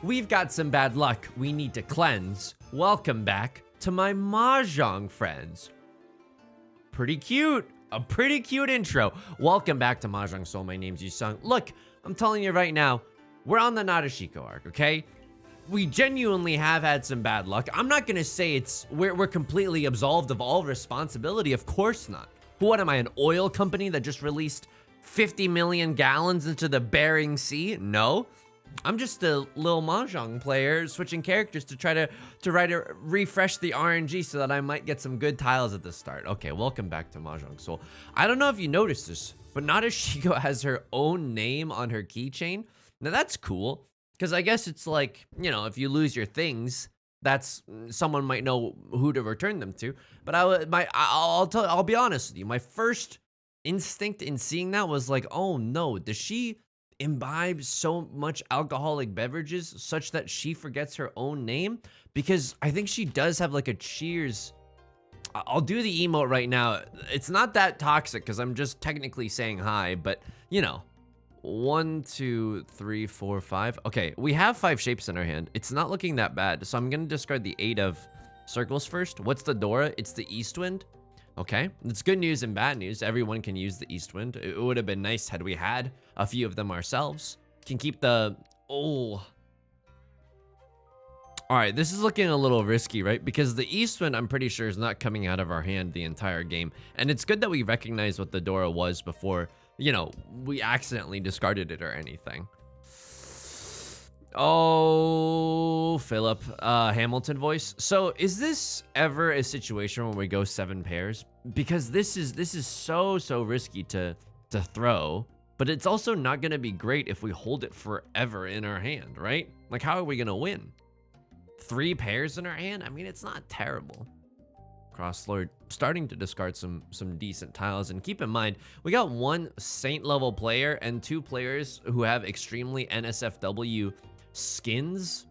we've got some bad luck we need to cleanse. Welcome back to my Mahjong friends. Pretty cute. A pretty cute intro. Welcome back to Mahjong Soul. My name's Yusong. Look, I'm telling you right now, we're on the Nadeshiko arc, okay? We genuinely have had some bad luck. I'm not gonna say we're completely absolved of all responsibility. Of course not. What am I, an oil company that just released 50 million gallons into the Bering Sea? No. I'm just a little Mahjong player switching characters to try to refresh the RNG so that I might get some good tiles at the start. Okay, welcome back to Mahjong Soul. I don't know if you noticed this, but Nadeshiko has her own name on her keychain. Now that's cool, because I guess it's like, you know, if you lose your things, that's someone might know who to return them to. But I'll be honest with you. My first instinct in seeing that was like, oh no, does she imbibe so much alcoholic beverages such that she forgets her own name? Because I think she does have like a cheers. I'll do the emote right now. It's not that toxic because I'm just technically saying hi, but you know, 1, 2, 3, 4, 5. Okay, we have 5 shapes in our hand. It's not looking that bad, so I'm gonna discard the 8 of circles first. What's the Dora? It's the East Wind. Okay, it's good news and bad news. Everyone can use the East Wind. It would have been nice had we had a few of them ourselves. Can keep the... Oh. Alright, this is looking a little risky, right? Because the East Wind, I'm pretty sure, is not coming out of our hand the entire game. And it's good that we recognize what the Dora was before, you know, we accidentally discarded it or anything. Oh, Philip, Hamilton voice. So is this ever a situation where we go 7 pairs? Because this is so risky to throw, but it's also not going to be great if we hold it forever in our hand, right? Like, how are we going to win? 3 pairs in our hand? I mean, it's not terrible. Crosslord starting to discard some decent tiles, and keep in mind we got 1 Saint level player and 2 players who have extremely NSFW skins.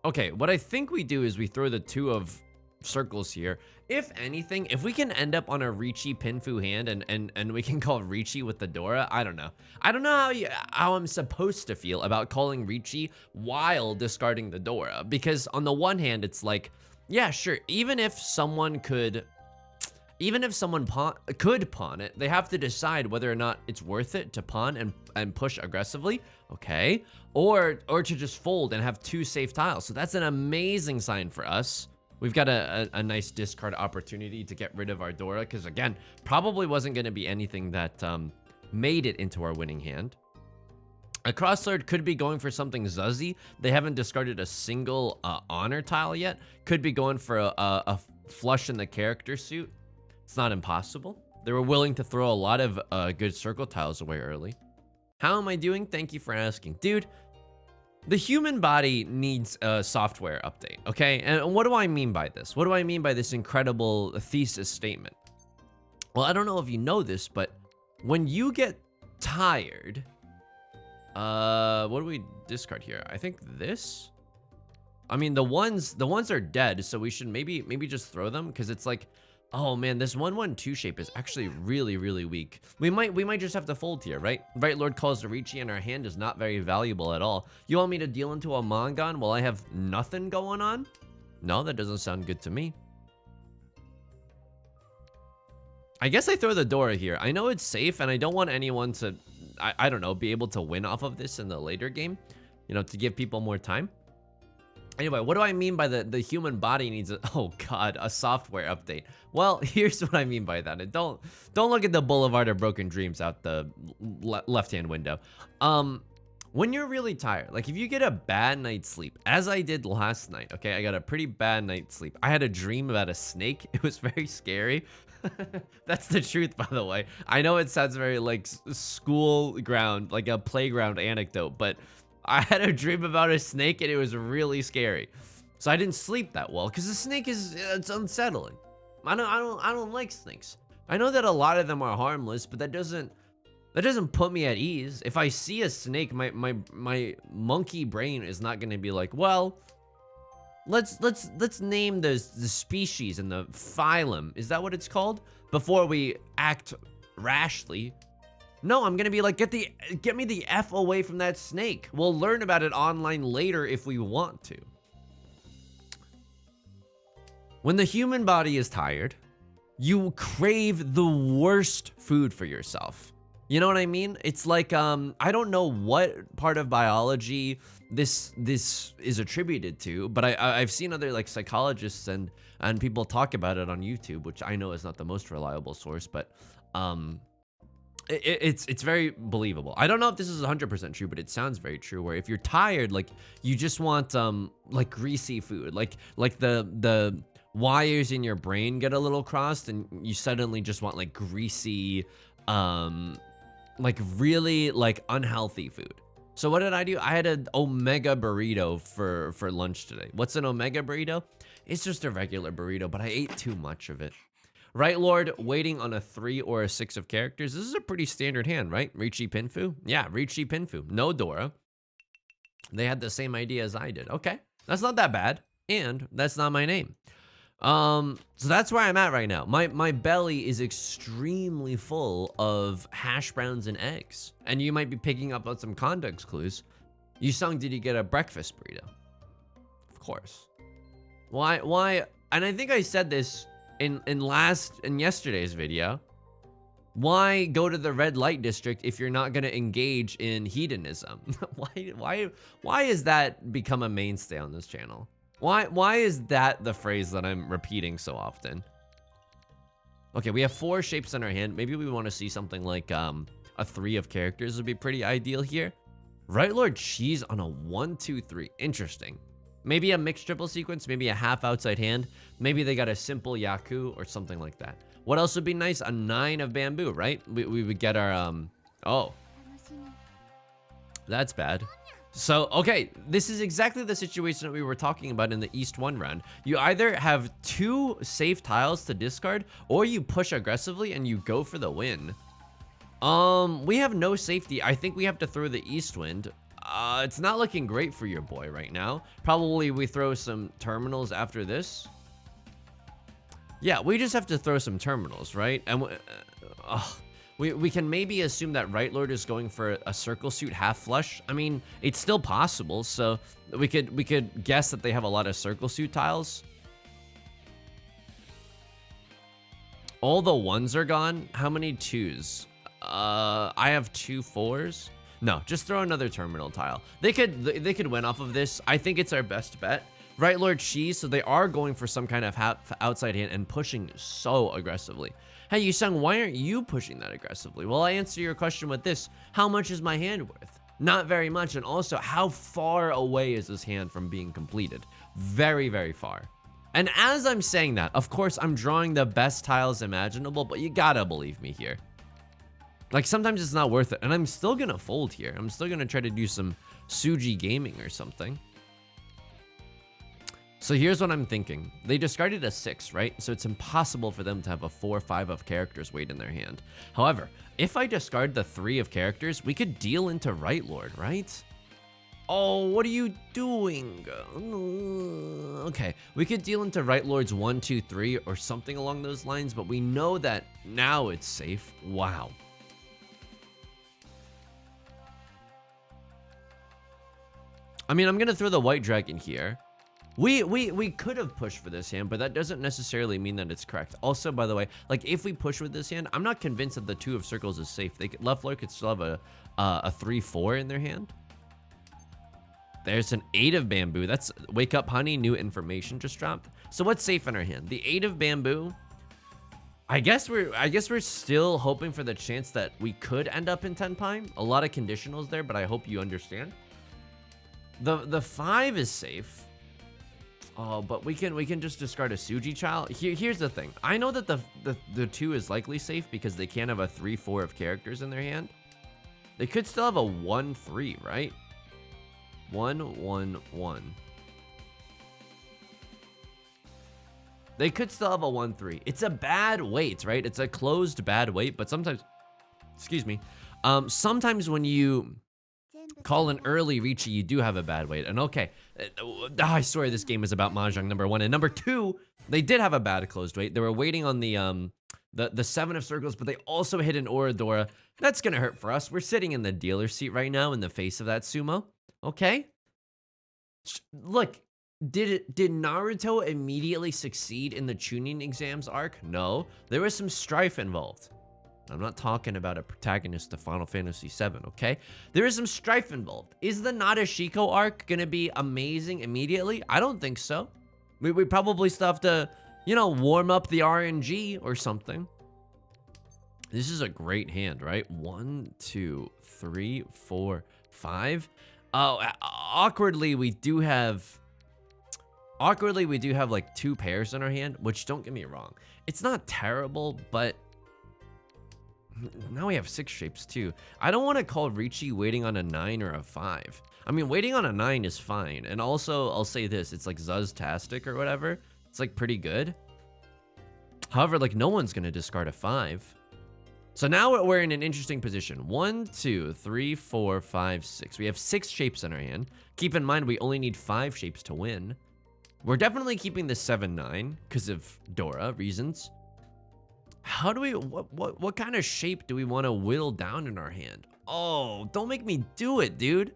Okay, what I think we do is we throw the 2 of circles here. If anything, if we can end up on a Riichi Pinfu hand and we can call Riichi with the Dora, I don't know. I don't know how I'm supposed to feel about calling Riichi while discarding the Dora, because on the one hand it's like, yeah, sure, even if someone could pawn it, they have to decide whether or not it's worth it to pawn and push aggressively, okay? Or to just fold and have 2 safe tiles. So that's an amazing sign for us. We've got a nice discard opportunity to get rid of our Dora, because again, probably wasn't going to be anything that made it into our winning hand. A Crosslord could be going for something Zuzzy. They haven't discarded a single honor tile yet. Could be going for a flush in the character suit. It's not impossible. They were willing to throw a lot of good circle tiles away early. How am I doing? Thank you for asking. Dude, the human body needs a software update, okay? And what do I mean by this? What do I mean by this incredible thesis statement? Well, I don't know if you know this, but when you get tired, what do we discard here? I think this? I mean, the ones are dead, so we should maybe just throw them, because it's like, oh man, this 1-1-2 shape is actually really weak. We might just have to fold here, right? Right Lord calls the Riichi, and our hand is not very valuable at all. You want me to deal into a Mangan while I have nothing going on? No, that doesn't sound good to me. I guess I throw the Dora here. I know it's safe, and I don't want anyone to, I don't know, be able to win off of this in the later game, you know, to give people more time. Anyway, what do I mean by the human body needs oh god, a software update? Well, here's what I mean by that. And don't look at the Boulevard of Broken Dreams out the left-hand window. When you're really tired, like if you get a bad night's sleep, as I did last night, okay, I got a pretty bad night's sleep. I had a dream about a snake. It was very scary. That's the truth, by the way. I know it sounds very like school ground, like a playground anecdote, but I had a dream about a snake and it was really scary. So I didn't sleep that well because the snake it's unsettling. I don't like snakes. I know that a lot of them are harmless, but that doesn't put me at ease. If I see a snake, my monkey brain is not going to be like, well, let's name the species and the phylum. Is that what it's called? Before we act rashly. No, I'm gonna be like, get me the F away from that snake. We'll learn about it online later if we want to. When the human body is tired, you crave the worst food for yourself. You know what I mean? It's like, I don't know what part of biology this is attributed to, but I've seen other like psychologists and people talk about it on YouTube, which I know is not the most reliable source, but it's very believable. I don't know if this is 100% true, but it sounds very true, where if you're tired, like you just want like greasy food, like the wires in your brain get a little crossed and you suddenly just want like greasy, like really like unhealthy food. So what did I do? I had an omega burrito for lunch today. What's an omega burrito? It's just a regular burrito, but I ate too much of it. Right, Lord, waiting on a 3 or a 6 of characters. This is a pretty standard hand, right? Riichi Pinfu? Yeah, Riichi Pinfu. No Dora. They had the same idea as I did. Okay, that's not that bad. And that's not my name. So that's where I'm at right now. My belly is extremely full of hash browns and eggs. And you might be picking up on some context clues. Yusong, did you get a breakfast burrito? Of course. Why? And I think I said this in yesterday's video. Why go to the red light district if you're not gonna engage in hedonism? Why has that become a mainstay on this channel? Why is that the phrase that I'm repeating so often? Okay, we have 4 shapes in our hand. Maybe we want to see something like a 3 of characters would be pretty ideal here. Right Lord Cheese on a 1, 2, 3. Interesting. Maybe a mixed triple sequence, maybe a half outside hand. Maybe they got a simple Yaku or something like that. What else would be nice? A 9 of bamboo, right? We would get our, oh. That's bad. So, okay, this is exactly the situation that we were talking about in the East 1 round. You either have 2 safe tiles to discard, or you push aggressively and you go for the win. We have no safety. I think we have to throw the East Wind. It's not looking great for your boy right now. Probably we throw some terminals after this. Yeah, we just have to throw some terminals, right? And we can maybe assume that Right Lord is going for a circle suit half flush. I mean, it's still possible, so we could guess that they have a lot of circle suit tiles. All the 1s are gone. How many 2s? I have 2 4s. No, just throw another terminal tile. They could win off of this. I think it's our best bet. Right Lord Cheese, so they are going for some kind of outside hand and pushing so aggressively. Hey, Yusong, why aren't you pushing that aggressively? Well, I answer your question with this. How much is my hand worth? Not very much. And also, how far away is this hand from being completed? Very, very far. And as I'm saying that, of course, I'm drawing the best tiles imaginable, but you gotta believe me here. Like, sometimes it's not worth it. And I'm still gonna fold here. I'm still gonna try to do some Suji gaming or something. So here's what I'm thinking. They discarded a 6, right? So it's impossible for them to have a 4 or 5 of characters wait in their hand. However, if I discard the 3 of characters, we could deal into Right Lord, right? Oh, what are you doing? Okay, we could deal into Right Lord's 1, 2, 3 or something along those lines, but we know that now it's safe. Wow. I mean, I'm gonna throw the White Dragon here. We could have pushed for this hand, but that doesn't necessarily mean that it's correct. Also, by the way, like if we push with this hand, I'm not convinced that the 2 of circles is safe. Left Lord could still have a 3-4 in their hand. There's an 8 of bamboo. That's wake up, honey. New information just dropped. So what's safe in our hand? The 8 of bamboo. I guess we're still hoping for the chance that we could end up in Tenpai. A lot of conditionals there, but I hope you understand. The 5 is safe. Oh, but we can just discard a Suji child. Here's the thing. I know that the 2 is likely safe because they can't have a 3-4 of characters in their hand. They could still have a 1-3, right? 1-1-1. They could still have a 1-3. It's a bad weight, right? It's a closed bad weight, but sometimes, excuse me, sometimes when you call an early Riichi, you do have a bad weight. And okay, I swear this game is about Mahjong, number 1. And number 2, they did have a bad closed weight. They were waiting on the the 7 of circles, but they also hit an Oradora. That's gonna hurt for us. We're sitting in the dealer seat right now in the face of that sumo. Okay? Look, did Naruto immediately succeed in the Chunin exams arc? No. There was some strife involved. I'm not talking about a protagonist of Final Fantasy VII, okay? There is some strife involved. Is the Nadeshiko arc gonna be amazing immediately? I don't think so. We probably still have to, you know, warm up the RNG or something. This is a great hand, right? 1, 2, 3, 4, 5. Oh, awkwardly, we do have like 2 pairs in our hand, which, don't get me wrong, it's not terrible, but now we have 6 shapes too. I don't want to call Riichi waiting on a 9 or a 5. I mean, waiting on a 9 is fine. And also, I'll say this, it's like Zuztastic or whatever. It's like pretty good. However, like no one's going to discard a 5. So now we're in an interesting position. 1, 2, 3, 4, 5, 6. We have 6 shapes in our hand. Keep in mind, we only need 5 shapes to win. We're definitely keeping the 7, 9 because of Dora reasons. How do we, what kind of shape do we want to whittle down in our hand? Oh, don't make me do it, dude.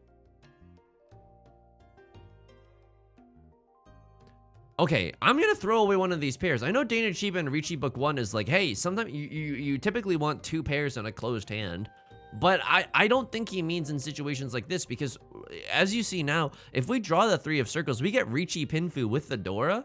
Okay, I'm gonna throw away one of these pairs. I know Dana Chiba and Riichi Book 1 is like, hey, sometimes you typically want 2 pairs in a closed hand. But I don't think he means in situations like this, because as you see now, if we draw the 3 of circles, we get Riichi Pinfu with the Dora.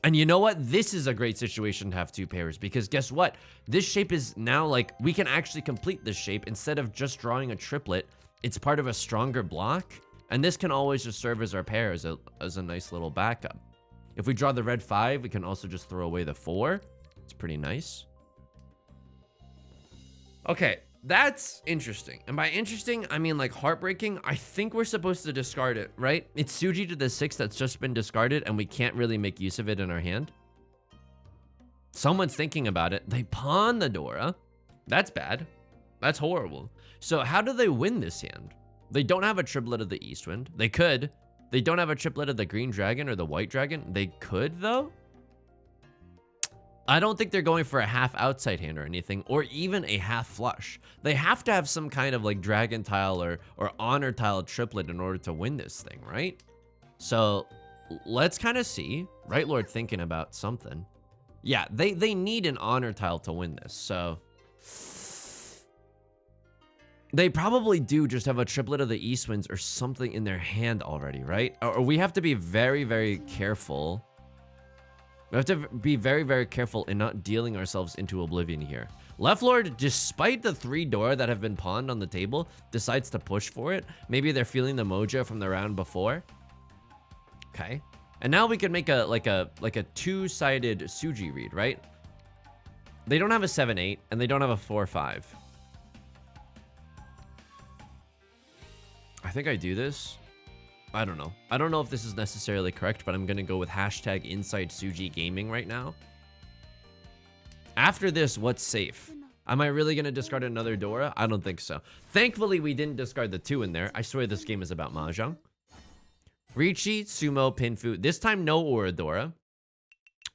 And you know what? This is a great situation to have 2 pairs, because guess what? This shape is now like, we can actually complete this shape instead of just drawing a triplet. It's part of a stronger block. And this can always just serve as our pair as a nice little backup. If we draw the red 5, we can also just throw away the 4. It's pretty nice. Okay, that's interesting. And by interesting, I mean like heartbreaking. I think we're supposed to discard it, right? It's Tsuji to the 6 that's just been discarded, and we can't really make use of it in our hand. Someone's thinking about it. They pawn the Dora. That's bad. That's horrible. So how do they win this hand? They don't have a triplet of the Eastwind. They could. They don't have a triplet of the Green Dragon or the White Dragon. They could, though. I don't think they're going for a half outside hand or anything, or even a half flush. They have to have some kind of like Dragon Tile or Honor Tile triplet in order to win this thing, right? So let's kind of see. Right Lord thinking about something. Yeah, they need an Honor Tile to win this, so they probably do just have a triplet of the Eastwinds or something in their hand already, right? Or we have to be very, very careful. We have to be very, very careful in not dealing ourselves into oblivion here. Left Lord, despite the 3 Dora that have been pawned on the table, decides to push for it. Maybe they're feeling the mojo from the round before. Okay. And now we can make a 2-sided Tsuji read, right? They don't have a 7-8 and they don't have a 4-5. I think I do this. I don't know. I don't know if this is necessarily correct, but I'm going to go with hashtag Inside Tsuji Gaming right now. After this, what's safe? Am I really going to discard another Dora? I don't think so. Thankfully, we didn't discard the 2 in there. I swear this game is about Mahjong. Riichi, Sumo, Pinfu. This time, no Oradora.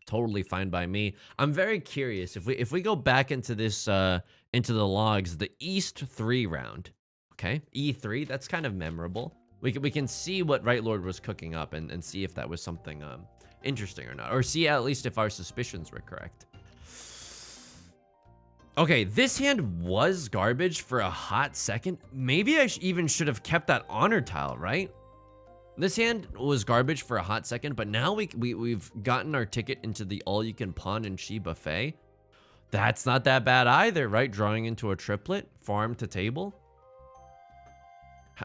Totally fine by me. I'm very curious. If we go back into this, into the logs, the East 3 round. Okay, E3, that's kind of memorable. We can see what Right Lord was cooking up and see if that was something interesting or not. Or see at least if our suspicions were correct. Okay, this hand was garbage for a hot second. Maybe I even should have kept that Honor Tile, right? This hand was garbage for a hot second, but now we've gotten our ticket into the all-you-can-pawn and Chi buffet. That's not that bad either, right? Drawing into a triplet, farm to table.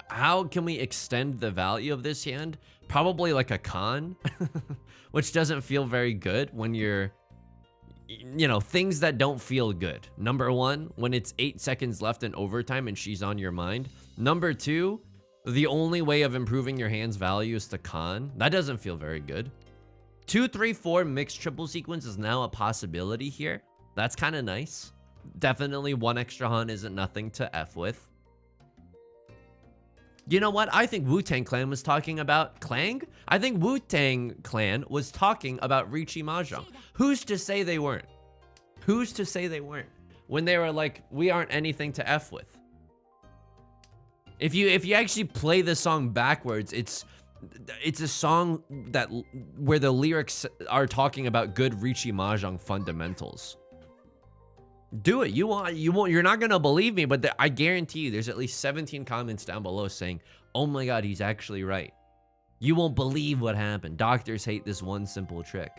How can we extend the value of this hand? Probably like a con, which doesn't feel very good when you're, you know, things that don't feel good. Number 1, when it's 8 seconds left in overtime and she's on your mind. Number 2, the only way of improving your hand's value is to con. That doesn't feel very good. 2, 3, 4 mixed triple sequence is now a possibility here. That's kind of nice. Definitely 1 extra Han isn't nothing to F with. You know what? I think Wu-Tang Clan was talking about Clang? I think Wu-Tang Clan was talking about Riichi Mahjong. Who's to say they weren't? Who's to say they weren't? When they were like, we aren't anything to F with. If you actually play the song backwards, it's a song that where the lyrics are talking about good Riichi Mahjong fundamentals. Do it. You won't. You're not gonna believe me, but I guarantee you, there's at least 17 comments down below saying, "Oh my God, he's actually right." You won't believe what happened. Doctors hate this one simple trick.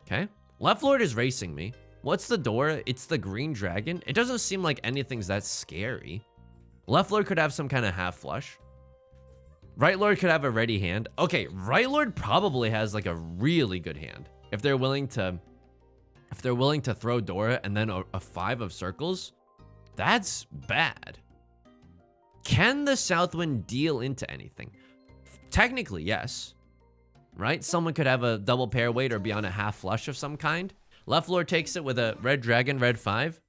Okay. Left Lord is racing me. What's the door? It's the green dragon. It doesn't seem like anything's that scary. Left Lord could have some kind of half flush. Right Lord could have a ready hand. Okay, Right Lord probably has like a really good hand. If they're willing to throw Dora and then a 5 of circles, that's bad. Can the Southwind deal into anything? Technically, yes. Right? Someone could have a double pair weight or be on a half flush of some kind. Left Lord takes it with a red dragon, red 5.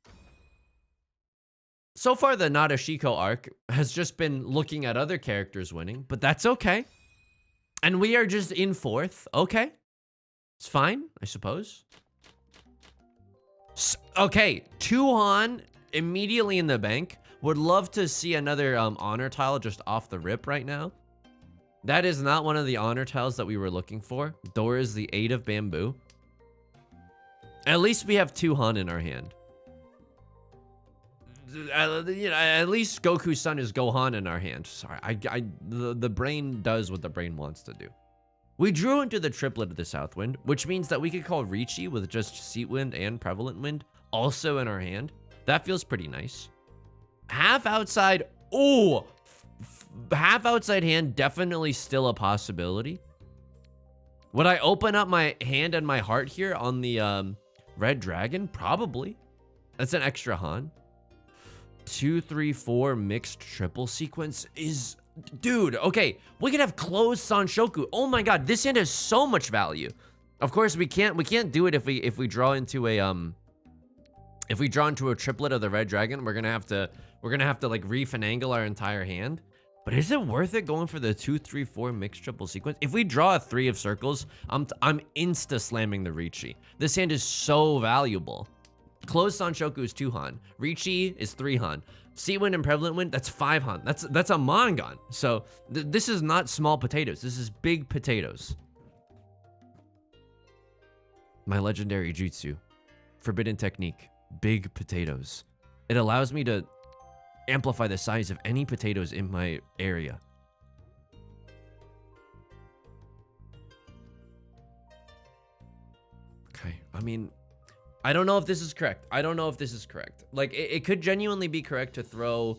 So far, the Nadeshiko arc has just been looking at other characters winning, but that's okay. And we are just in 4th. Okay. It's fine, I suppose. Okay, 2 Han immediately in the bank. Would love to see another honor tile just off the rip right now. That is not one of the honor tiles that we were looking for. Door is the 8 of bamboo. At least we have 2 Han in our hand. At least Goku's son is Gohan in our hand. Sorry, the brain does what the brain wants to do. We drew into the triplet of the Southwind, which means that we could call Riichi with just Seat Wind and Prevalent Wind also in our hand. That feels pretty nice. Half outside. Oh, half outside hand, definitely still a possibility. Would I open up my hand and my heart here on the red dragon? Probably. That's an extra Han. 2, 3, 4 mixed triple sequence is, dude. Okay, we could have closed Sanshoku. Oh my God, this hand has so much value. Of course, we can't do it if we draw into a triplet of the red dragon. We're gonna have to like refinagle our entire hand. But is it worth it going for the 2, 3, 4 mixed triple sequence? If we draw a 3 of circles, I'm insta slamming the Riichi. This hand is so valuable. Closed Sanshoku is 2 Han. Riichi is 3 Han. Sea Wind and Prevalent Wind, that's 5 Han. That's a Mangon. So this is not small potatoes. This is big potatoes. My legendary jutsu. Forbidden technique. Big potatoes. It allows me to amplify the size of any potatoes in my area. Okay, I mean, I don't know if this is correct. Like, it could genuinely be correct to throw,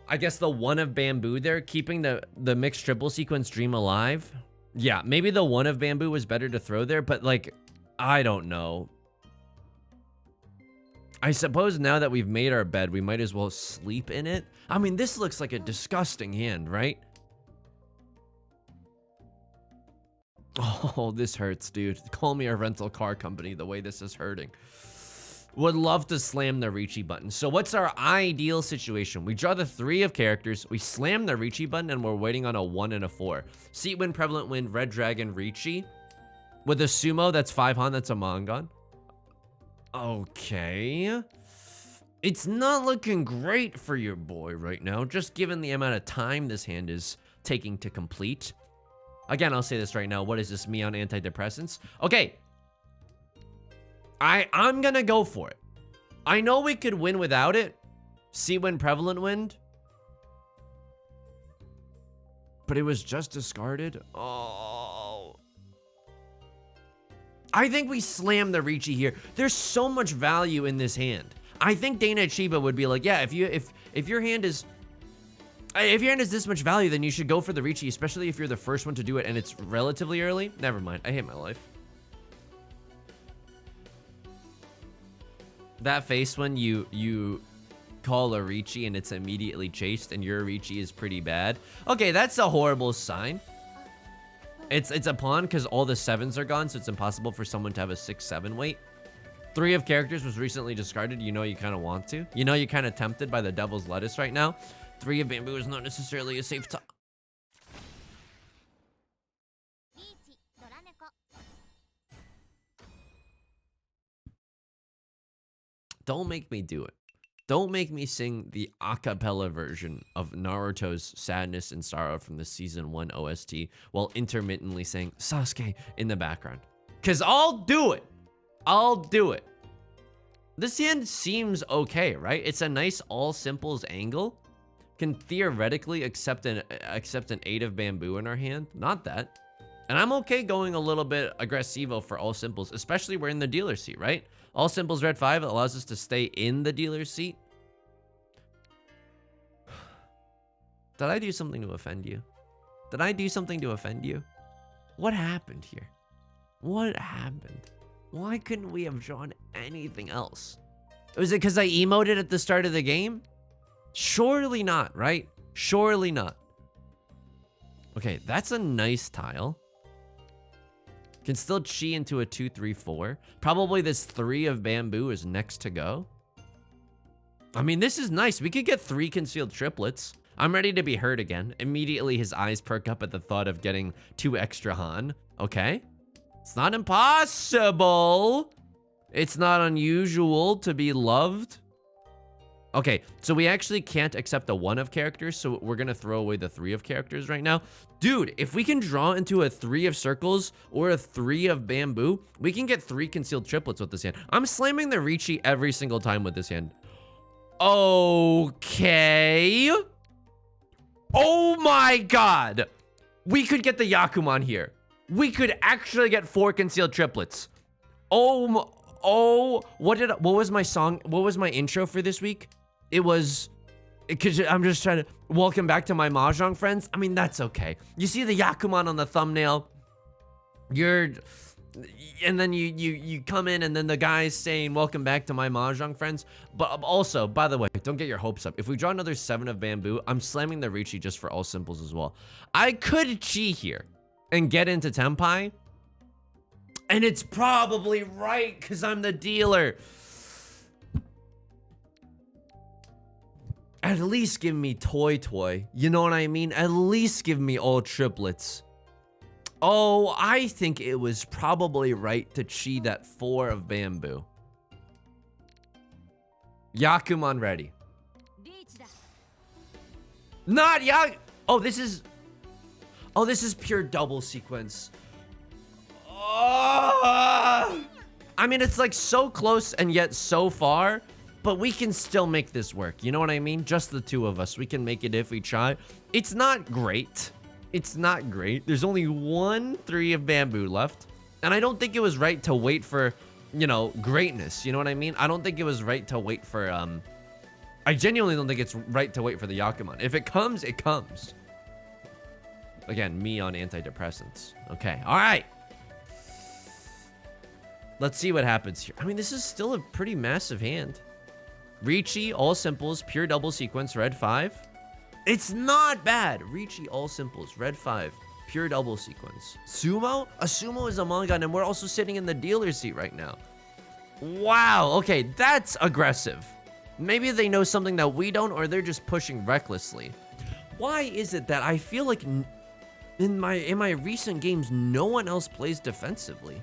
I guess, the 1 of bamboo there, keeping the mixed triple sequence dream alive. Yeah, maybe the 1 of bamboo was better to throw there, but like, I don't know. I suppose now that we've made our bed, we might as well sleep in it. I mean, this looks like a disgusting hand, right? Oh, this hurts, dude. Call me a rental car company the way this is hurting. Would love to slam the Riichi button. So what's our ideal situation? We draw the 3 of characters, we slam the Riichi button, and we're waiting on a 1 and a 4. Seat Wind, Prevalent Wind, Red Dragon, Riichi. With a Sumo, that's 5 Han, that's a Mangon. Okay. It's not looking great for your boy right now, just given the amount of time this hand is taking to complete. Again, I'll say this right now. What is this, me on antidepressants? Okay. I'm gonna go for it. I know we could win without it. Sea Wind, Prevalent Wind. But it was just discarded. Oh. I think we slam the Riichi here. There's so much value in this hand. I think Dana Chiba would be like, yeah, if your hand is this much value, then you should go for the Riichi, especially if you're the first one to do it and it's relatively early. Never mind. I hate my life. That face when you call a Riichi and it's immediately chased and your Riichi is pretty bad. Okay, that's a horrible sign. It's a pawn because all the 7s are gone, so it's impossible for someone to have a 6-7 weight. 3 of characters was recently discarded. You know you kind of want to. You know you're kind of tempted by the devil's lettuce right now. 3 of bamboo is not necessarily a safe top. Don't make me do it. Don't make me sing the a cappella version of Naruto's Sadness and Sorrow from the Season 1 OST while intermittently saying Sasuke in the background. Because I'll do it. I'll do it. This hand seems okay, right? It's a nice all simples angle. Can theoretically accept an 8 of bamboo in our hand. Not that. And I'm okay going a little bit aggressivo for all simples, especially we're in the dealer seat, right? All simples red 5 allows us to stay in the dealer's seat. Did I do something to offend you? Did I do something to offend you? What happened here? What happened? Why couldn't we have drawn anything else? Was it because I emoted at the start of the game? Surely not, right? Surely not. Okay, that's a nice tile. Can still chi into a 2-3-4. Probably this 3 of bamboo is next to go. I mean, this is nice. We could get 3 concealed triplets. I'm ready to be hurt again. Immediately his eyes perk up at the thought of getting 2 extra Han. Okay. It's not impossible. It's not unusual to be loved. Okay, so we actually can't accept a 1 of characters, so we're gonna throw away the 3 of characters right now. Dude, if we can draw into a 3 of circles or a 3 of bamboo, we can get 3 concealed triplets with this hand. I'm slamming the Riichi every single time with this hand. Okay. Oh my god. We could get the Yakuman here. We could actually get 4 concealed triplets. What was my song? What was my intro for this week? It was, because I'm just trying to, welcome back to my Mahjong friends. I mean, that's okay. You see the Yakuman on the thumbnail. And then you come in and then the guy's saying, welcome back to my Mahjong friends. But also, by the way, don't get your hopes up. If we draw another 7 of bamboo, I'm slamming the Riichi just for all simples as well. I could chi here and get into Tenpai. And it's probably right because I'm the dealer. At least give me toy. You know what I mean? At least give me all triplets. Oh, I think it was probably right to chi that 4 of bamboo. Yakuman ready. Not Oh, this is pure double sequence. Oh! I mean, it's like so close and yet so far, but we can still make this work. You know what I mean? Just the 2 of us. We can make it if we try. It's not great. It's not great. There's only 1 3 of bamboo left. And I don't think it was right to wait for, you know, greatness. You know what I mean? I don't think it was right to wait for, I genuinely don't think it's right to wait for the Yakuman. If it comes, it comes. Again, me on antidepressants. Okay, all right. Let's see what happens here. I mean, this is still a pretty massive hand. Riichi, all simples, pure double sequence, red 5. It's not bad. Riichi, all simples, red 5, pure double sequence. Sumo? A sumo is a manga, and we're also sitting in the dealer seat right now. Wow, okay, that's aggressive. Maybe they know something that we don't, or they're just pushing recklessly. Why is it that I feel like in my recent games, no one else plays defensively?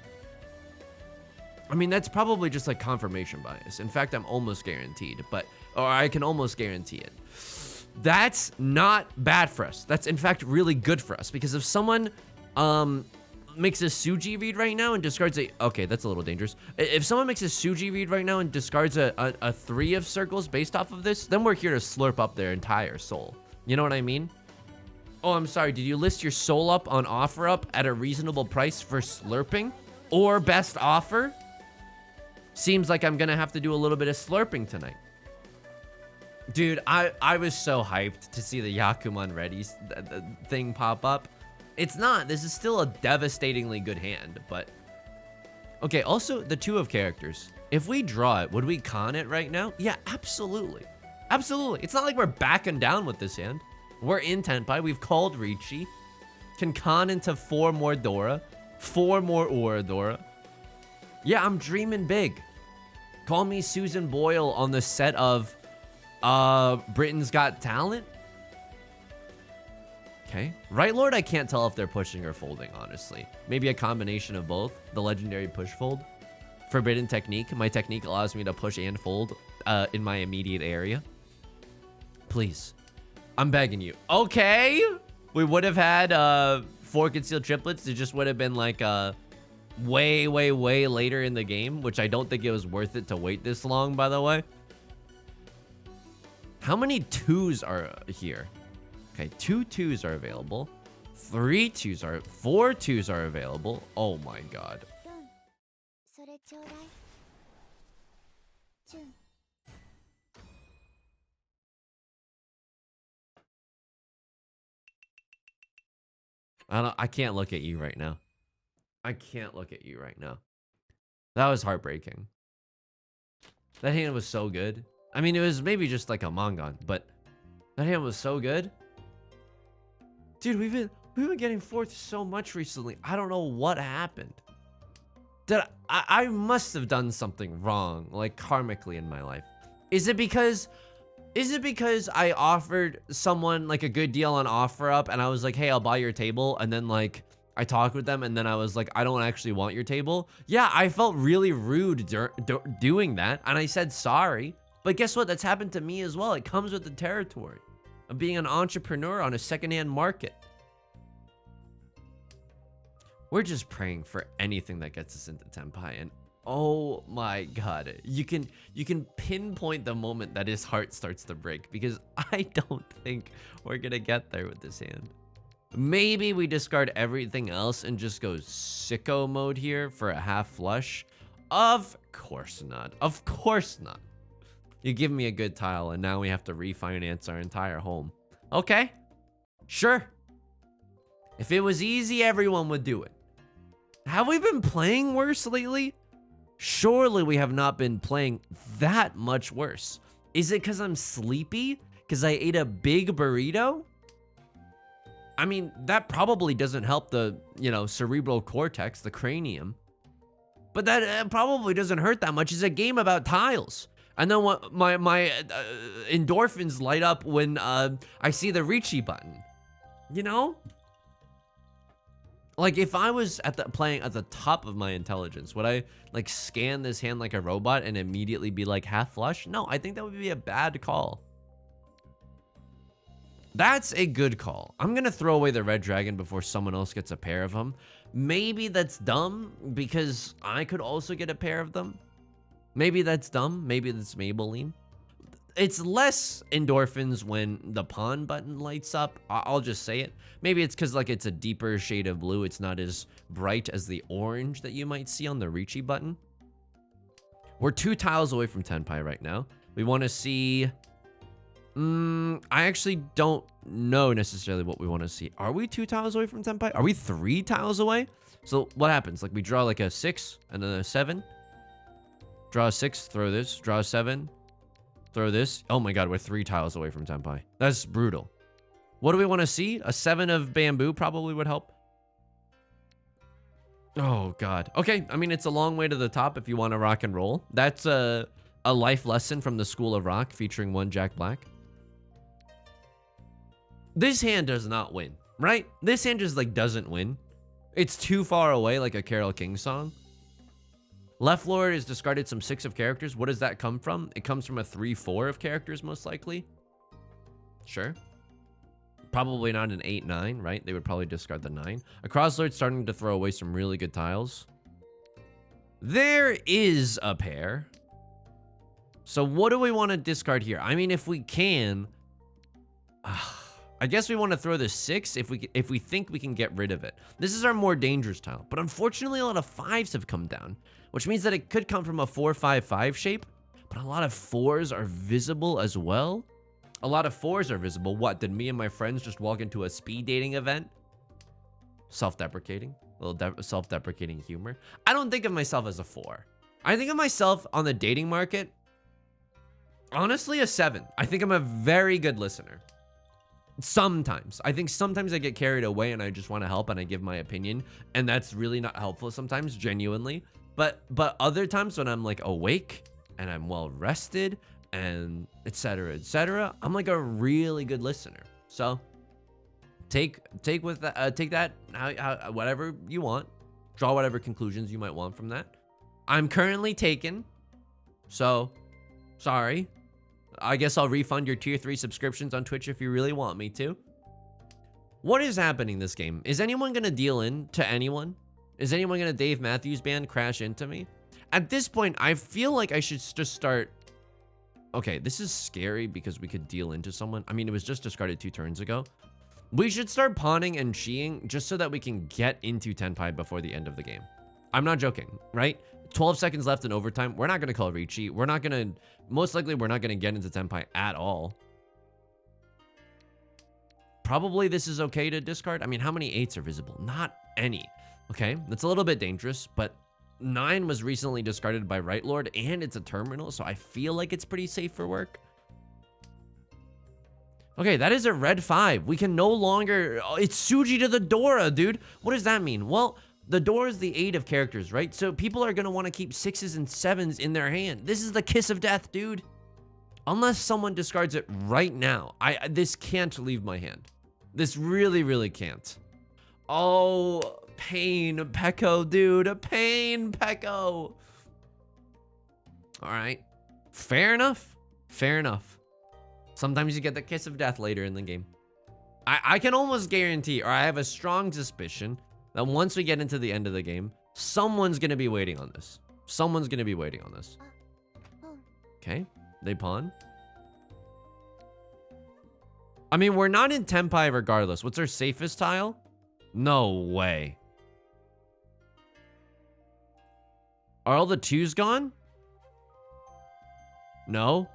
I mean, that's probably just like confirmation bias. In fact, I'm almost guaranteed, or I can almost guarantee it. That's not bad for us. That's in fact really good for us, because if someone makes a Suji read right now and discards okay, that's a little dangerous. If someone makes a Suji read right now and discards a 3 of circles based off of this, then we're here to slurp up their entire soul. You know what I mean? Oh, I'm sorry. Did you list your soul up on OfferUp at a reasonable price for slurping or best offer? Seems like I'm gonna have to do a little bit of slurping tonight. Dude, I was so hyped to see the Yakuman ready thing pop up. It's not. This is still a devastatingly good hand, but... Okay, also, the 2 of characters. If we draw it, would we con it right now? Yeah, absolutely. Absolutely. It's not like we're backing down with this hand. We're in Tenpai. We've called Riichi. Can con into 4 more Dora. 4 more Oradora. Yeah, I'm dreaming big. Call me Susan Boyle on the set of Britain's Got Talent. Okay. Right Lord, I can't tell if they're pushing or folding, honestly. Maybe a combination of both. The legendary push fold. forbidden technique. My technique allows me to push and fold in my immediate area. Please. I'm begging you. Okay. We would have had 4 concealed triplets. It just would have been like way later in the game, which I don't think it was worth it to wait this long, by the way. How many 2s are here? Okay, 2 2s are available. 3 2s are... 4 2s are available. Oh my god. I can't look at you right now. I can't look at you right now. That was heartbreaking. That hand was so good. I mean, it was maybe just like a Mangon, but that hand was so good. Dude, we've been getting fourth so much recently. I don't know what happened. I must have done something wrong, like karmically in my life. Is it because I offered someone like a good deal on OfferUp and I was like, hey, I'll buy your table, and then like I talked with them and then I was like, I don't actually want your table? Yeah, I felt really rude doing that, and I said sorry. But guess what? That's happened to me as well. It comes with the territory of being an entrepreneur on a secondhand market. We're just praying for anything that gets us into Tenpai, and oh my god, you can pinpoint the moment that his heart starts to break, because I don't think we're gonna get there with this hand. Maybe we discard everything else and just go sicko mode here for a half flush. Of course not. Of course not. You give me a good tile and now we have to refinance our entire home. Okay, sure. If it was easy, everyone would do it. Have we been playing worse lately? Surely we have not been playing that much worse. Is it because I'm sleepy? Because I ate a big burrito? I mean, that probably doesn't help the, you know, cerebral cortex, the cranium. But that probably doesn't hurt that much. It's a game about tiles. And then what my endorphins light up when I see the Riichi button. You know? Like, if I was playing at the top of my intelligence, would I like scan this hand like a robot and immediately be like half flush? No, I think that would be a bad call. That's a good call. I'm gonna throw away the red dragon before someone else gets a pair of them. Maybe that's dumb because I could also get a pair of them. Maybe that's dumb. Maybe that's Maybelline. It's less endorphins when the pawn button lights up. I'll just say it. Maybe it's because like it's a deeper shade of blue. It's not as bright as the orange that you might see on the Riichi button. We're 2 tiles away from Tenpai right now. We want to see... I actually don't know necessarily what we want to see. Are we 2 tiles away from Tenpai? Are we 3 tiles away? So what happens? Like we draw like a 6 and then a 7. Draw a 6, throw this. Draw a 7. Throw this. Oh my god, we're 3 tiles away from Tenpai. That's brutal. What do we want to see? A 7 of bamboo probably would help. Oh god. Okay, I mean, it's a long way to the top if you want to rock and roll. That's a life lesson from the School of Rock featuring one Jack Black. This hand does not win, right? This hand just like doesn't win. It's too far away, like a Carole King song. Left Lord is discarded some 6 of characters. What does that come from? It comes from a 3-4 of characters, most likely. Sure. Probably not an 8-9, right? They would probably discard the 9. A Crosslord's starting to throw away some really good tiles. There is a pair. So what do we want to discard here? I mean, if we can... I guess we want to throw the 6 if we think we can get rid of it. This is our more dangerous tile. But unfortunately, a lot of 5s have come down, which means that it could come from a 4-5-5 shape. But a lot of 4s are visible as well. A lot of 4s are visible. What, did me and my friends just walk into a speed dating event? Self-deprecating. A little self-deprecating humor. I don't think of myself as a 4. I think of myself on the dating market. Honestly, a 7. I think I'm a very good listener. Sometimes. I think sometimes I get carried away and I just want to help and I give my opinion. And that's really not helpful sometimes, genuinely. But other times when I'm like awake and I'm well rested and etc., I'm like a really good listener. So take that how whatever you want. Draw whatever conclusions you might want from that. I'm currently taken. So, sorry. I guess I'll refund your tier 3 subscriptions on Twitch if you really want me to. What is happening this game? Is anyone gonna deal in to anyone? Is anyone gonna Dave Matthews Band crash into me? At this point, I feel like I should just start... Okay, this is scary because we could deal into someone. I mean, it was just discarded 2 turns ago. We should start pawning and Shiing just so that we can get into Tenpai before the end of the game. I'm not joking, right? 12 seconds left in overtime. We're not going to call Riichi. We're not going to... Most likely, we're not going to get into Tenpai at all. Probably this is okay to discard. I mean, how many 8s are visible? Not any. Okay, that's a little bit dangerous, but 9 was recently discarded by Right Lord, and it's a terminal, so I feel like it's pretty safe for work. Okay, that is a red 5. We can no longer... Oh, it's Suji to the Dora, dude. What does that mean? Well, the Dora is the 8 of characters, right? So people are going to want to keep 6s and 7s in their hand. This is the kiss of death, dude. Unless someone discards it right now. This can't leave my hand. This really, really can't. Oh, pain, Peko, dude. Pain, Peko. All right. Fair enough. Fair enough. Sometimes you get the kiss of death later in the game. I can almost guarantee, or I have a strong suspicion, that once we get into the end of the game, someone's going to be waiting on this. Someone's going to be waiting on this. Okay. They pawn. I mean, we're not in Tenpai regardless. What's our safest tile? No way. Are all the 2s gone? No.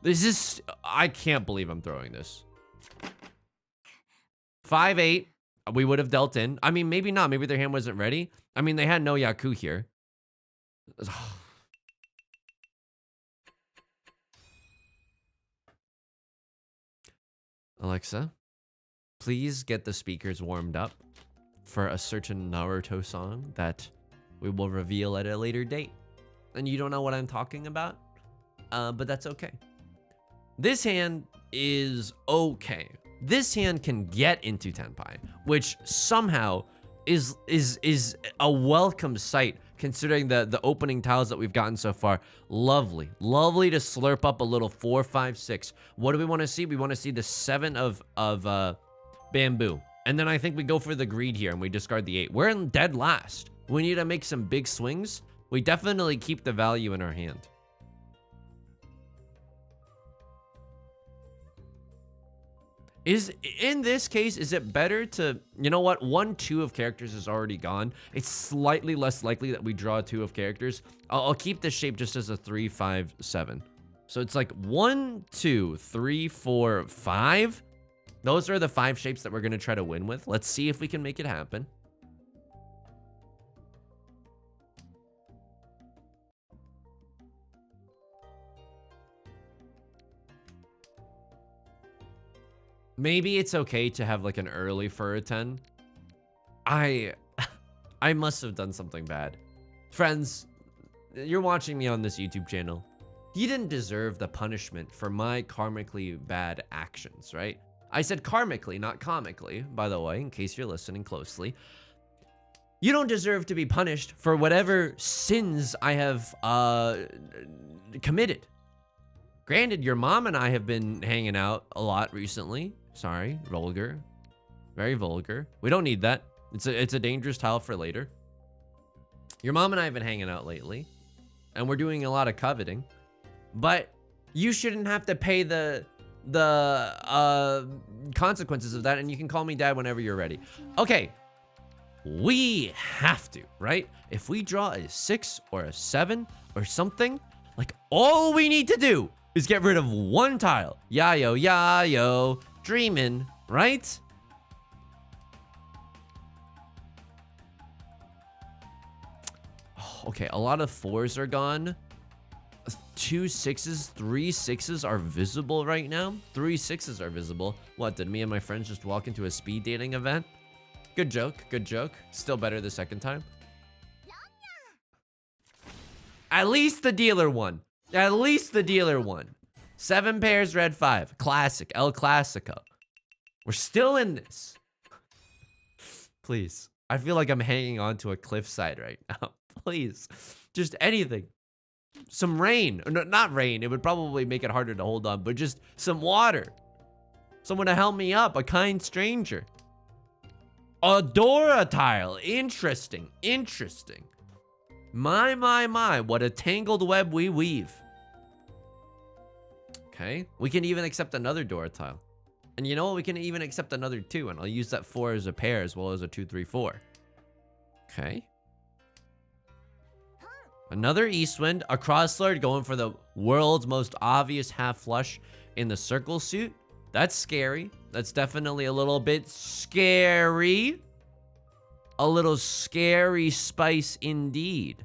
This is... I can't believe I'm throwing this. 5-8. We would have dealt in. I mean, maybe not. Maybe their hand wasn't ready. I mean, they had no Yaku here. Alexa, please get the speakers warmed up for a certain Naruto song that we will reveal at a later date. And you don't know what I'm talking about? But that's okay. This hand is okay. This hand can get into Tenpai, which somehow is a welcome sight considering the opening tiles that we've gotten so far. Lovely. Lovely to slurp up a little 4, 5, 6. What do we want to see? We want to see the 7 of bamboo. And then I think we go for the greed here and we discard the 8. We're in dead last. We need to make some big swings. We definitely keep the value in our hand. In this case, is it better to, you know what? 1, 2 of characters is already gone. It's slightly less likely that we draw 2 of characters. I'll keep this shape just as a 3, 5, 7. So it's like 1, 2, 3, 4, 5. Those are the 5 shapes that we're going to try to win with. Let's see if we can make it happen. Maybe it's okay to have like an early for a 10. I must have done something bad. Friends, you're watching me on this YouTube channel. You didn't deserve the punishment for my karmically bad actions, right? I said karmically, not comically, by the way, in case you're listening closely. You don't deserve to be punished for whatever sins I have committed. Granted, your mom and I have been hanging out a lot recently. Sorry, vulgar. Very vulgar. We don't need that. It's a dangerous tile for later. Your mom and I have been hanging out lately, and we're doing a lot of coveting. But you shouldn't have to pay the consequences of that, and you can call me dad whenever you're ready. Okay, we have to, right? If we draw a 6 or a 7 or something, like all we need to do is get rid of 1 tile. Yayo, dreamin', right? Oh, okay, a lot of 4s are gone. 2 6s, 3 6s are visible right now. 3 6s are visible. What, did me and my friends just walk into a speed dating event? Good joke, good joke. Still better the second time. At least the dealer won. At least the dealer won. 7 pairs, red 5. Classic, El Clasico. We're still in this. Please. I feel like I'm hanging on to a cliffside right now. Please. Just anything. Some rain. No, not rain. It would probably make it harder to hold on, but just some water. Someone to help me up. A kind stranger. A Dora tile. Interesting. Interesting. My. What a tangled web we weave. Okay. We can even accept another Dora tile. And you know what? We can even accept another 2. And I'll use that 4 as a pair as well as a 2, 3, 4. Okay. Another Eastwind. A Crosslord going for the world's most obvious half flush in the circle suit. That's scary. That's definitely a little bit scary. A little scary spice indeed.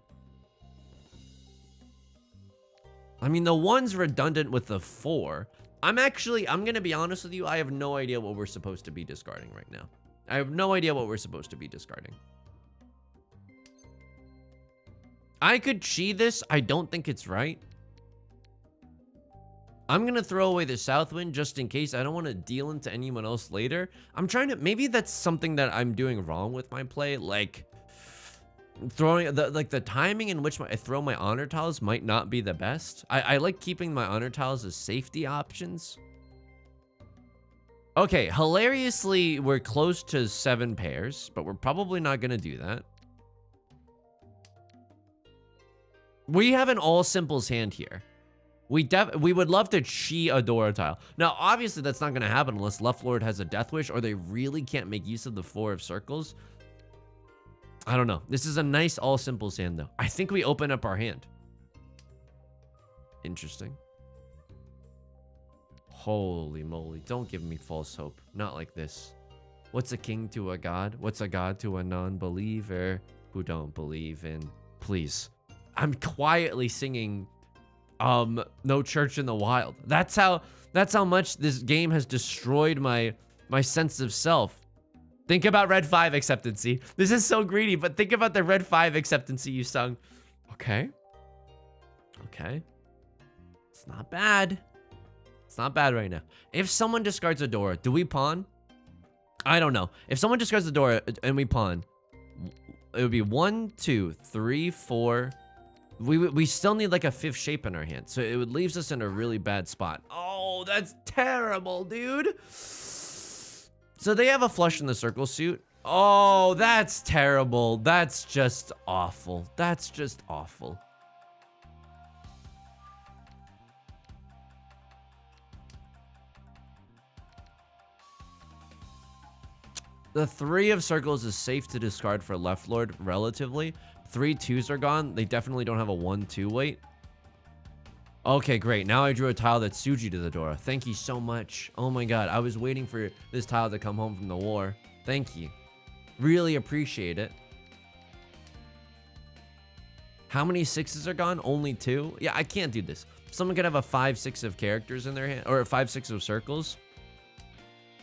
I mean, the 1's redundant with the 4. I'm going to be honest with you. I have no idea what we're supposed to be discarding right now. I have no idea what we're supposed to be discarding. I could chi this. I don't think it's right. I'm going to throw away the Southwind just in case. I don't want to deal into anyone else later. I'm trying to... Maybe that's something that I'm doing wrong with my play. Like, throwing... the timing in which I throw my honor tiles might not be the best. I like keeping my honor tiles as safety options. Okay, hilariously, we're close to 7 pairs, but we're probably not going to do that. We have an all simples hand here. We would love to chi a Dora tile. Now, obviously, that's not going to happen unless Left Lord has a Death Wish or they really can't make use of the 4 of circles. I don't know. This is a nice all simples hand, though. I think we open up our hand. Interesting. Holy moly. Don't give me false hope. Not like this. What's a king to a god? What's a god to a non-believer who don't believe in... Please. I'm quietly singing No Church in the Wild. That's how much this game has destroyed my sense of self. Think about Red 5 acceptancy. This is so greedy, but think about the Red 5 acceptancy you sung. Okay. Okay. It's not bad. It's not bad right now. If someone discards a Dora, do we pawn? I don't know. If someone discards the Dora and we pawn, it would be 1, 2, 3, 4... We still need like a 5th shape in our hand. So it leaves us in a really bad spot. Oh, that's terrible, dude. So they have a flush in the circle suit. Oh, that's terrible. That's just awful. That's just awful. The 3 of circles is safe to discard for Left Lord relatively. 3 2s are gone. They definitely don't have a 1-2 weight. Okay, great. Now I drew a tile that's Suji to the Dora. Thank you so much. Oh my god. I was waiting for this tile to come home from the war. Thank you. Really appreciate it. How many 6s are gone? Only 2? Yeah, I can't do this. Someone could have a 5, 6 of characters in their hand, or a 5, 6 of circles.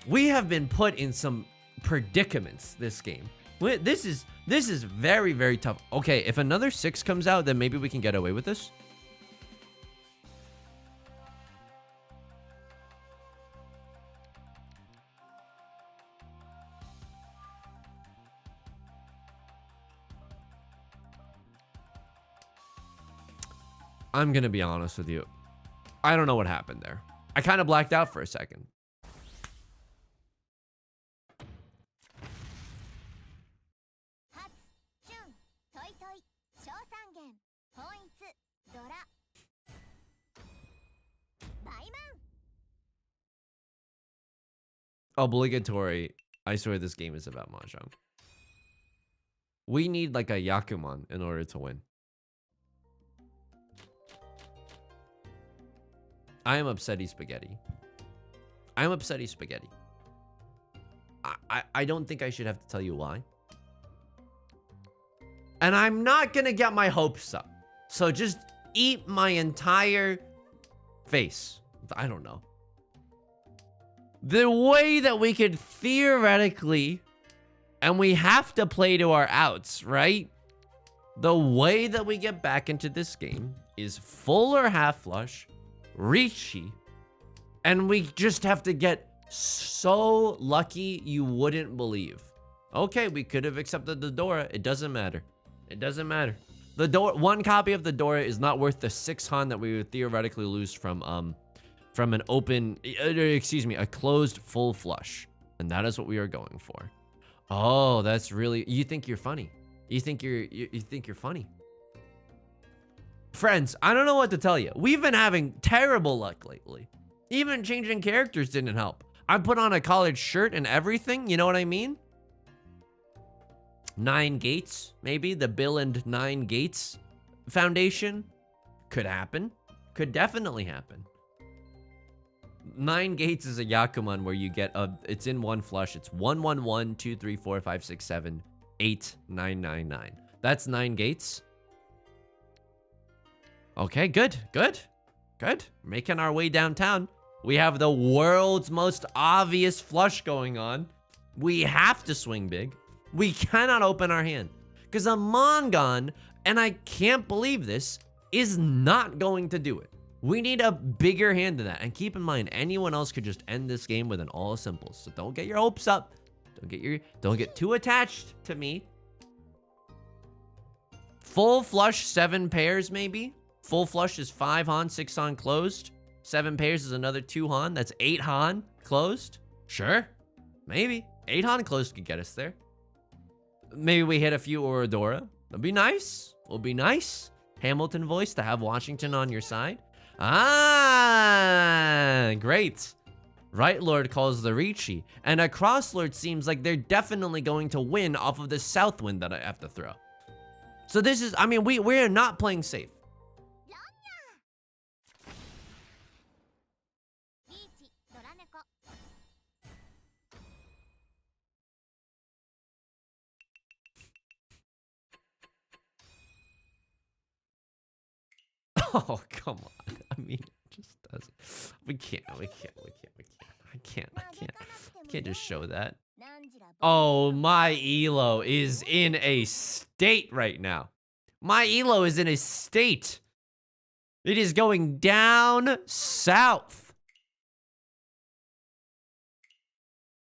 We have been put in some predicaments this game. This is very, very tough. Okay, if another 6 comes out, then maybe we can get away with this. I'm gonna be honest with you. I don't know what happened there. I kind of blacked out for a second. Obligatory. I swear this game is about Mahjong. We need like a Yakuman in order to win. I am upsetty spaghetti. I'm upsetty spaghetti. I don't think I should have to tell you why. And I'm not gonna get my hopes up. So just eat my entire face. I don't know. The way that we could theoretically, and we have to play to our outs, right? The way that we get back into this game is full or half flush, Riichi, and we just have to get so lucky you wouldn't believe. Okay, we could have accepted the Dora. It doesn't matter. It doesn't matter. The door, one copy of the Dora is not worth the 6 Han that we would theoretically lose from an open, excuse me, a closed full flush. And that is what we are going for. Oh, that's really, you think you're funny. You think you're funny. Friends, I don't know what to tell you. We've been having terrible luck lately. Even changing characters didn't help. I put on a college shirt and everything, you know what I mean? 9 gates, maybe the Bill and 9 Gates Foundation. Could happen. Could definitely happen. 9 gates is a Yakuman where you get it's in one flush. It's 1 1 1 2 3 4 5 6 7 8 9 9 9. That's 9 gates. Okay, good. Making our way downtown. We have the world's most obvious flush going on. We have to swing big. We cannot open our hand because a Mongon, and I can't believe this, is not going to do it. We need a bigger hand than that. And keep in mind, anyone else could just end this game with an all simples. So don't get your hopes up. Don't get too attached to me. Full flush, 7 pairs maybe. Full flush is 5 Han, 6 Han closed. 7 pairs is another 2 Han. That's 8 Han closed. Sure, maybe 8 Han closed could get us there. Maybe we hit a few Oradora. That'd be nice. Will be nice. Hamilton voice to have Washington on your side. Ah, great. Right Lord calls the Riichi, and a Cross Lord seems like they're definitely going to win off of the South Wind that I have to throw. So this is, I mean, we're not playing safe. Oh, come on. I mean, it just doesn't. We can't. I can't just show that. Oh, my Elo is in a state right now. My Elo is in a state. It is going down south.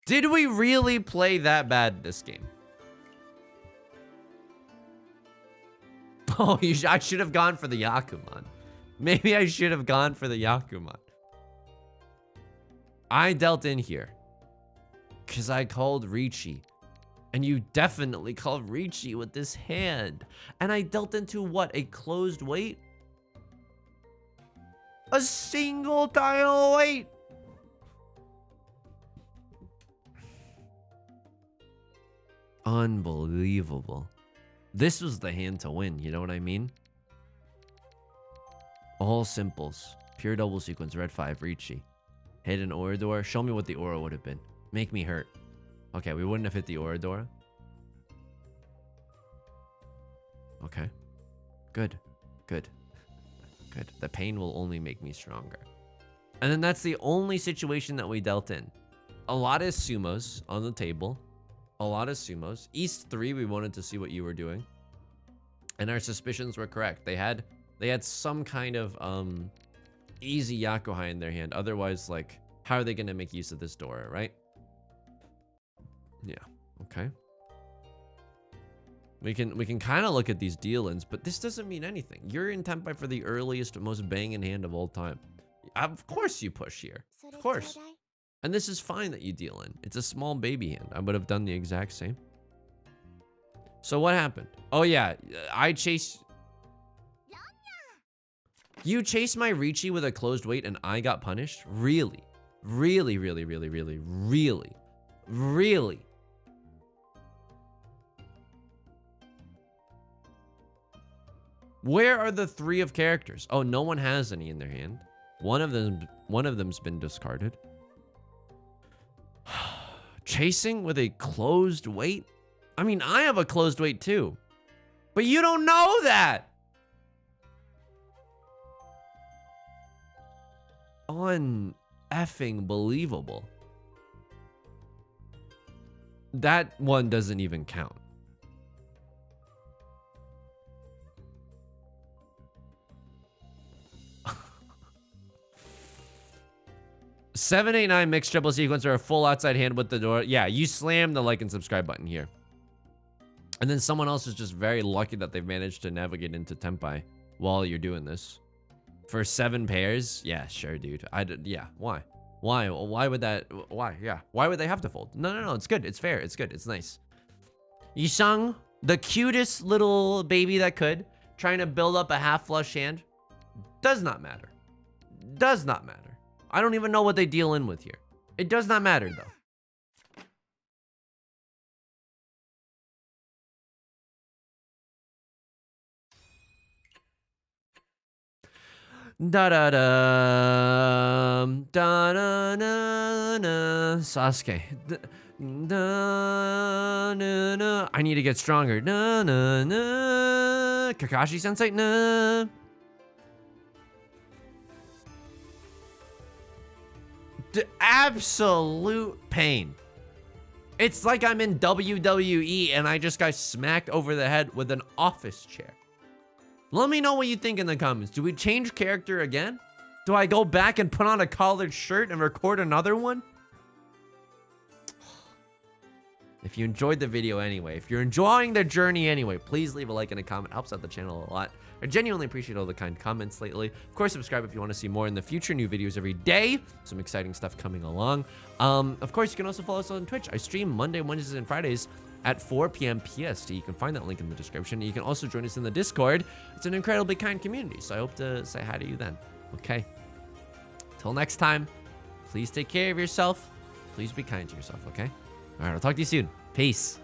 Did we really play that bad this game? Oh, I should have gone for the Yakuman. Maybe I should have gone for the Yakuman. I dealt in here because I called Riichi. And you definitely called Riichi with this hand. And I dealt into what? A closed weight? A single tile weight? Unbelievable. This was the hand to win, you know what I mean? All simples. Pure double sequence, red 5, Riichi. Hit an Oradora. Show me what the aura would have been. Make me hurt. Okay, we wouldn't have hit the Oradora. Okay. Good. The pain will only make me stronger. And then that's the only situation that we dealt in. A lot of sumos on the table. A lot of sumos. East 3, we wanted to see what you were doing. And our suspicions were correct. They had some kind of easy Yakuhai in their hand. Otherwise, like, how are they gonna make use of this Dora, right? Yeah, okay. We can kind of look at these deal-ins, but this doesn't mean anything. You're in Tenpai for the earliest, most banging hand of all time. Of course you push here. Of course. And this is fine that you deal in. It's a small baby hand. I would have done the exact same. So what happened? Oh yeah, I chased... You chased my Riichi with a closed weight and I got punished? Really? Really? Where are the 3 of characters? Oh, no one has any in their hand. One of them's been discarded. Chasing with a closed weight? I mean, I have a closed weight too. But you don't know that! Un-effing believable. That one doesn't even count. Seven, 8, 9 mixed triple sequence or a full outside hand with the door. Yeah, you slam the like and subscribe button here. And then someone else is just very lucky that they've managed to navigate into Tenpai while you're doing this. For 7 pairs? Yeah, sure, dude. Yeah, why? Why would that, why? Yeah, why would they have to fold? No, it's good. It's fair. It's good. It's nice. Yusong, the cutest little baby that could, trying to build up a half flush hand. Does not matter. Does not matter. I don't even know what they deal in with here. It does not matter, though. Da da da da da da da. Sasuke. Da, na, na. I need to get stronger. Na na na. Kakashi Sensei. Na. Absolute pain. It's like I'm in WWE and I just got smacked over the head with an office chair. Let me know what you think in the comments. Do we change character again? Do I go back and put on a collared shirt and record another one? If you enjoyed the video anyway, if you're enjoying the journey anyway, please leave a like and a comment. It helps out the channel a lot. I genuinely appreciate all the kind comments lately. Of course, subscribe if you want to see more in the future. New videos every day. Some exciting stuff coming along. Of course, you can also follow us on Twitch. I stream Monday, Wednesdays, and Fridays at 4 p.m. PST. You can find that link in the description. You can also join us in the Discord. It's an incredibly kind community, so I hope to say hi to you then. Okay. Till next time, please take care of yourself. Please be kind to yourself, okay? All right, I'll talk to you soon. Peace.